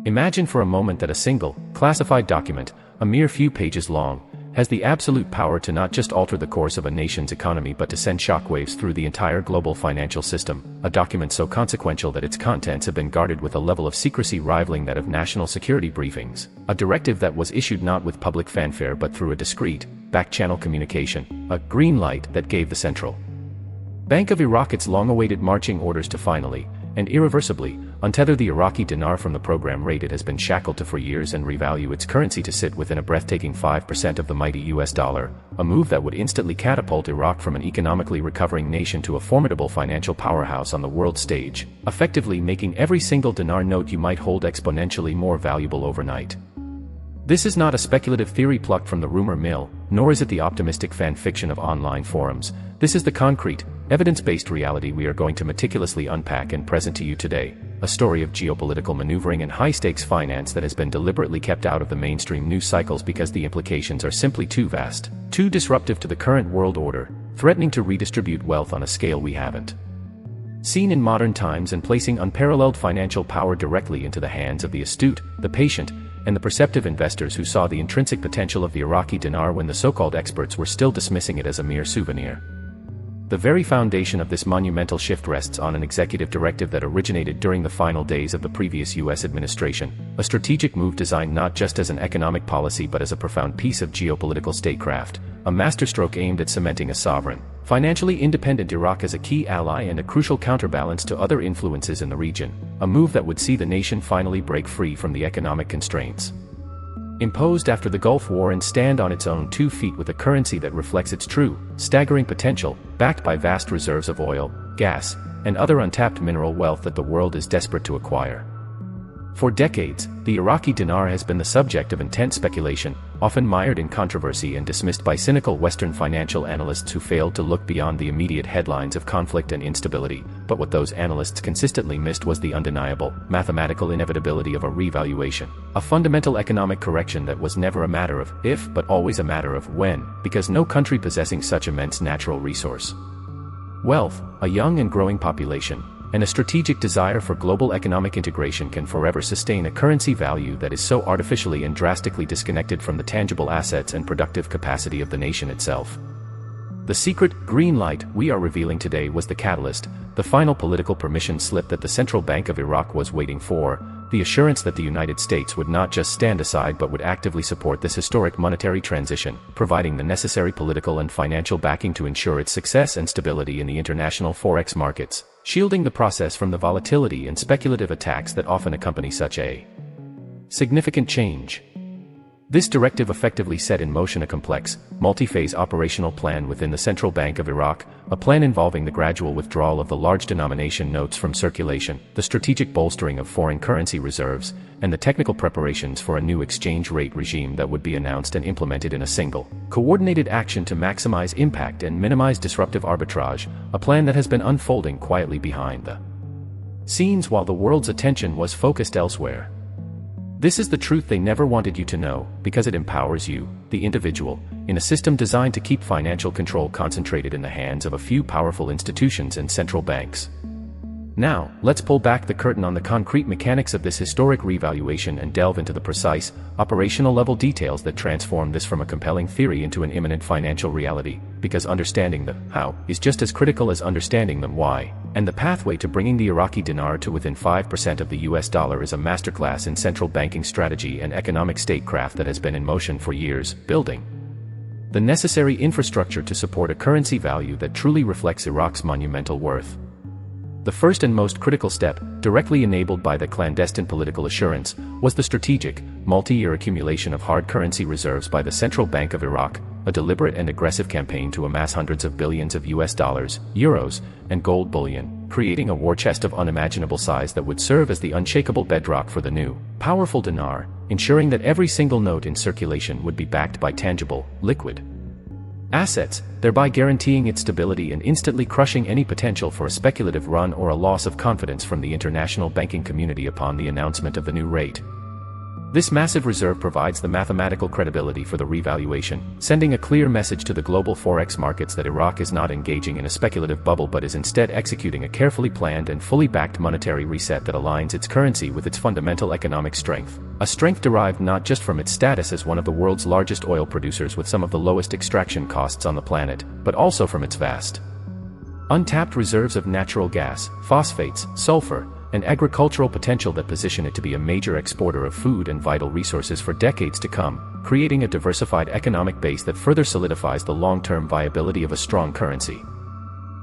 Imagine for a moment that a single, classified document, a mere few pages long, has the absolute power to not just alter the course of a nation's economy but to send shockwaves through the entire global financial system, a document so consequential that its contents have been guarded with a level of secrecy rivaling that of national security briefings, a directive that was issued not with public fanfare but through a discreet, back-channel communication, a green light that gave the Central Bank of Iraq its long-awaited marching orders to finally, and irreversibly, untether the Iraqi dinar from the program rate it has been shackled to for years and revalue its currency to sit within a breathtaking 5% of the mighty US dollar, a move that would instantly catapult Iraq from an economically recovering nation to a formidable financial powerhouse on the world stage, effectively making every single dinar note you might hold exponentially more valuable overnight. This is not a speculative theory plucked from the rumor mill, nor is it the optimistic fan fiction of online forums. This is the concrete, evidence-based reality we are going to meticulously unpack and present to you today, a story of geopolitical maneuvering and high-stakes finance that has been deliberately kept out of the mainstream news cycles because the implications are simply too vast, too disruptive to the current world order, threatening to redistribute wealth on a scale we haven't seen in modern times and placing unparalleled financial power directly into the hands of the astute, the patient, and the perceptive investors who saw the intrinsic potential of the Iraqi dinar when the so-called experts were still dismissing it as a mere souvenir. The very foundation of this monumental shift rests on an executive directive that originated during the final days of the previous U.S. administration, a strategic move designed not just as an economic policy but as a profound piece of geopolitical statecraft, a masterstroke aimed at cementing a sovereign, financially independent Iraq as a key ally and a crucial counterbalance to other influences in the region, a move that would see the nation finally break free from the economic constraints imposed after the Gulf War and stand on its own 2 feet with a currency that reflects its true, staggering potential, backed by vast reserves of oil, gas, and other untapped mineral wealth that the world is desperate to acquire. For decades, the Iraqi dinar has been the subject of intense speculation, often mired in controversy and dismissed by cynical Western financial analysts who failed to look beyond the immediate headlines of conflict and instability. But what those analysts consistently missed was the undeniable, mathematical inevitability of a revaluation, a fundamental economic correction that was never a matter of if but always a matter of when, because no country possessing such immense natural resource wealth, a young and growing population, and a strategic desire for global economic integration can forever sustain a currency value that is so artificially and drastically disconnected from the tangible assets and productive capacity of the nation itself. The secret, green light, we are revealing today was the catalyst, the final political permission slip that the Central Bank of Iraq was waiting for, the assurance that the United States would not just stand aside but would actively support this historic monetary transition, providing the necessary political and financial backing to ensure its success and stability in the international forex markets, shielding the process from the volatility and speculative attacks that often accompany such a significant change. This directive effectively set in motion a complex, multi-phase operational plan within the Central Bank of Iraq, a plan involving the gradual withdrawal of the large denomination notes from circulation, the strategic bolstering of foreign currency reserves, and the technical preparations for a new exchange rate regime that would be announced and implemented in a single, coordinated action to maximize impact and minimize disruptive arbitrage, a plan that has been unfolding quietly behind the scenes while the world's attention was focused elsewhere. This is the truth they never wanted you to know, because it empowers you, the individual, in a system designed to keep financial control concentrated in the hands of a few powerful institutions and central banks. Now, let's pull back the curtain on the concrete mechanics of this historic revaluation and delve into the precise, operational-level details that transform this from a compelling theory into an imminent financial reality, because understanding the how is just as critical as understanding the why, and the pathway to bringing the Iraqi dinar to within 5% of the US dollar is a masterclass in central banking strategy and economic statecraft that has been in motion for years, building the necessary infrastructure to support a currency value that truly reflects Iraq's monumental worth. The first and most critical step, directly enabled by the clandestine political assurance, was the strategic, multi-year accumulation of hard currency reserves by the Central Bank of Iraq, a deliberate and aggressive campaign to amass hundreds of billions of US dollars, euros, and gold bullion, creating a war chest of unimaginable size that would serve as the unshakable bedrock for the new, powerful dinar, ensuring that every single note in circulation would be backed by tangible, liquid assets, thereby guaranteeing its stability and instantly crushing any potential for a speculative run or a loss of confidence from the international banking community upon the announcement of the new rate. This massive reserve provides the mathematical credibility for the revaluation, sending a clear message to the global forex markets that Iraq is not engaging in a speculative bubble but is instead executing a carefully planned and fully backed monetary reset that aligns its currency with its fundamental economic strength. A strength derived not just from its status as one of the world's largest oil producers with some of the lowest extraction costs on the planet, but also from its vast, untapped reserves of natural gas, phosphates, sulfur, and agricultural potential that position it to be a major exporter of food and vital resources for decades to come, creating a diversified economic base that further solidifies the long-term viability of a strong currency.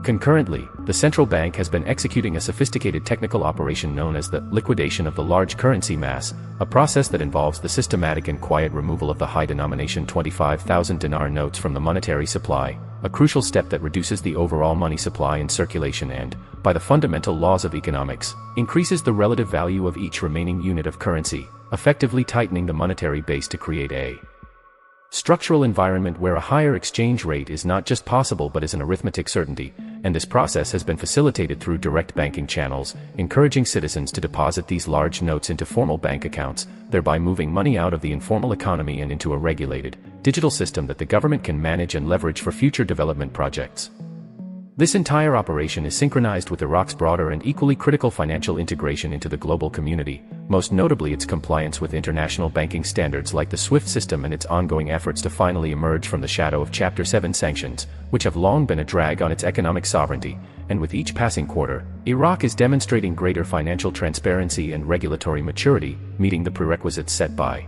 Concurrently, the central bank has been executing a sophisticated technical operation known as the liquidation of the large currency mass, a process that involves the systematic and quiet removal of the high-denomination 25,000 dinar notes from the monetary supply, a crucial step that reduces the overall money supply in circulation and, by the fundamental laws of economics, increases the relative value of each remaining unit of currency, effectively tightening the monetary base to create a structural environment where a higher exchange rate is not just possible but is an arithmetic certainty, and this process has been facilitated through direct banking channels, encouraging citizens to deposit these large notes into formal bank accounts, thereby moving money out of the informal economy and into a regulated, digital system that the government can manage and leverage for future development projects. This entire operation is synchronized with Iraq's broader and equally critical financial integration into the global community, most notably its compliance with international banking standards like the SWIFT system and its ongoing efforts to finally emerge from the shadow of Chapter 7 sanctions, which have long been a drag on its economic sovereignty, and with each passing quarter, Iraq is demonstrating greater financial transparency and regulatory maturity, meeting the prerequisites set by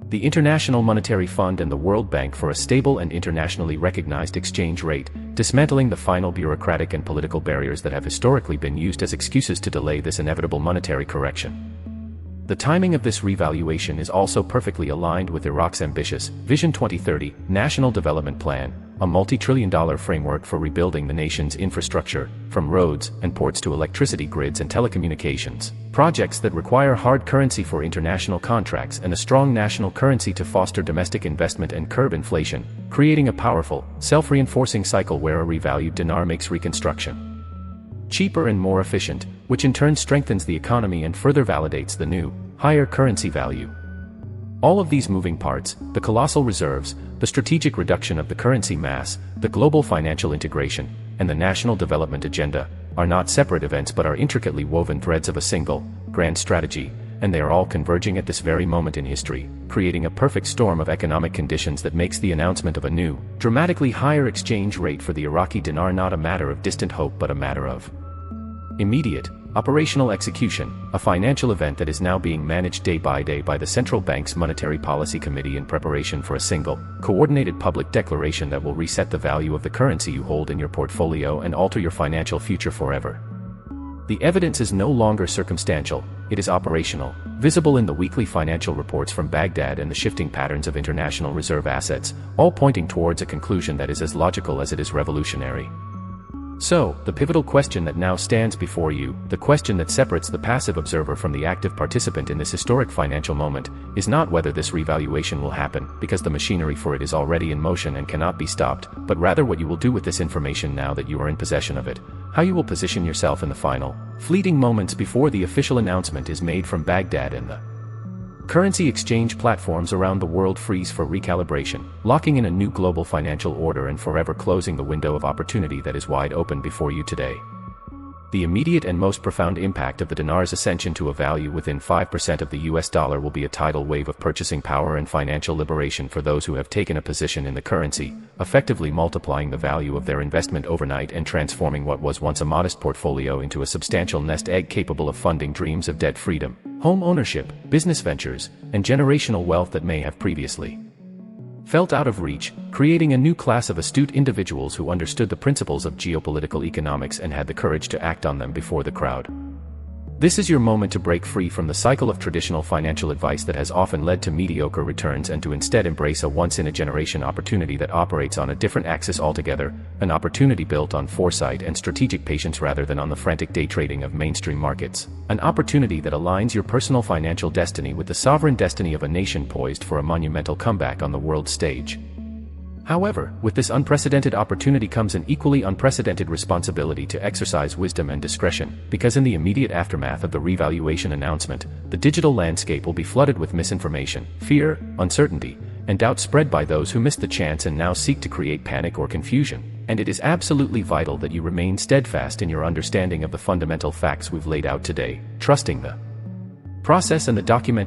the International Monetary Fund and the World Bank for a stable and internationally recognized exchange rate, dismantling the final bureaucratic and political barriers that have historically been used as excuses to delay this inevitable monetary correction. The timing of this revaluation is also perfectly aligned with Iraq's ambitious Vision 2030 National Development Plan, a multi-trillion-dollar framework for rebuilding the nation's infrastructure, from roads and ports to electricity grids and telecommunications, projects that require hard currency for international contracts and a strong national currency to foster domestic investment and curb inflation, creating a powerful, self-reinforcing cycle where a revalued dinar makes reconstruction cheaper and more efficient, which in turn strengthens the economy and further validates the new, higher currency value. All of these moving parts, the colossal reserves, the strategic reduction of the currency mass, the global financial integration, and the national development agenda, are not separate events but are intricately woven threads of a single, grand strategy, and they are all converging at this very moment in history, creating a perfect storm of economic conditions that makes the announcement of a new, dramatically higher exchange rate for the Iraqi dinar not a matter of distant hope but a matter of immediate, operational execution, a financial event that is now being managed day by day by the central bank's Monetary Policy Committee in preparation for a single, coordinated public declaration that will reset the value of the currency you hold in your portfolio and alter your financial future forever. The evidence is no longer circumstantial, it is operational, visible in the weekly financial reports from Baghdad and the shifting patterns of international reserve assets, all pointing towards a conclusion that is as logical as it is revolutionary. So, the pivotal question that now stands before you, the question that separates the passive observer from the active participant in this historic financial moment, is not whether this revaluation will happen, because the machinery for it is already in motion and cannot be stopped, but rather what you will do with this information now that you are in possession of it, how you will position yourself in the final, fleeting moments before the official announcement is made from Baghdad and the currency exchange platforms around the world freeze for recalibration, locking in a new global financial order and forever closing the window of opportunity that is wide open before you today. The immediate and most profound impact of the dinar's ascension to a value within 5% of the US dollar will be a tidal wave of purchasing power and financial liberation for those who have taken a position in the currency, effectively multiplying the value of their investment overnight and transforming what was once a modest portfolio into a substantial nest egg capable of funding dreams of debt freedom, home ownership, business ventures, and generational wealth that may have previously felt out of reach, creating a new class of astute individuals who understood the principles of geopolitical economics and had the courage to act on them before the crowd. This is your moment to break free from the cycle of traditional financial advice that has often led to mediocre returns and to instead embrace a once-in-a-generation opportunity that operates on a different axis altogether, an opportunity built on foresight and strategic patience rather than on the frantic day trading of mainstream markets, an opportunity that aligns your personal financial destiny with the sovereign destiny of a nation poised for a monumental comeback on the world stage. However, with this unprecedented opportunity comes an equally unprecedented responsibility to exercise wisdom and discretion, because in the immediate aftermath of the revaluation announcement, the digital landscape will be flooded with misinformation, fear, uncertainty, and doubt spread by those who missed the chance and now seek to create panic or confusion. And it is absolutely vital that you remain steadfast in your understanding of the fundamental facts we've laid out today, trusting the process and the documented